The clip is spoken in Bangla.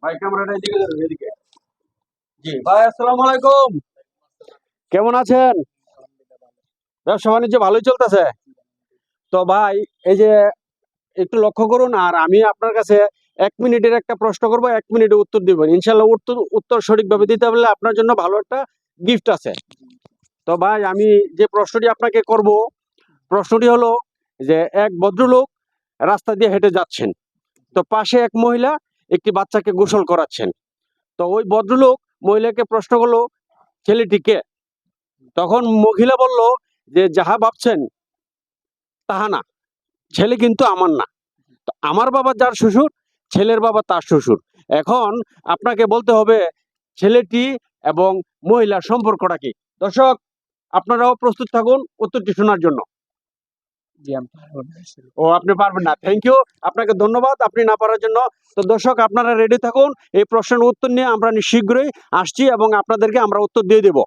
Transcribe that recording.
ভাই ক্যামেরাটা এদিকে ধরুন, এদিকে। জি ভাই, আসসালামু আলাইকুম। কেমন আছেন? ব্যবসা বাণিজ্য ভালোই চলতেছে? তো ভাই, এই যে একটু লক্ষ্য করুন, আর আমি আপনার কাছে 1 মিনিটের একটা প্রশ্ন করব, 1 মিনিটে উত্তর দিবেন। ইনশাল্লাহ উত্তর উত্তর সঠিকভাবে দিতে পারলে আপনার জন্য ভালো একটা গিফট আছে। তো ভাই, আমি যে প্রশ্নটি আপনাকে করব, প্রশ্নটি হলো যে এক ভদ্রলোক রাস্তা দিয়ে হেঁটে যাচ্ছেন। তো পাশে এক মহিলা একটি বাচ্চাকে গোসল করাচ্ছেন। তো ওই ভদ্রলোক মহিলাকে প্রশ্ন করলো, ছেলেটি কে? তখন মহিলা বলল যে, যাহা ভাবছেন তাহা না, ছেলে কিন্তু আমার না। তো আমার বাবা যার শ্বশুর, ছেলের বাবা তার শ্বশুর। এখন আপনাকে বলতে হবে ছেলেটি এবং মহিলার সম্পর্কটা কি। দর্শক, আপনারাও প্রস্তুত থাকুন উত্তরটি শোনার জন্য। জি, আমি পারবো না আসলে। ও, আপনি পারবেন না? থ্যাংক ইউ, আপনাকে ধন্যবাদ আপনি না পারার জন্য। তো দর্শক, আপনারা রেডি থাকুন, এই প্রশ্নের উত্তর নিয়ে আমরা শীঘ্রই আসছি এবং আপনাদেরকে আমরা উত্তর দিয়ে দেব।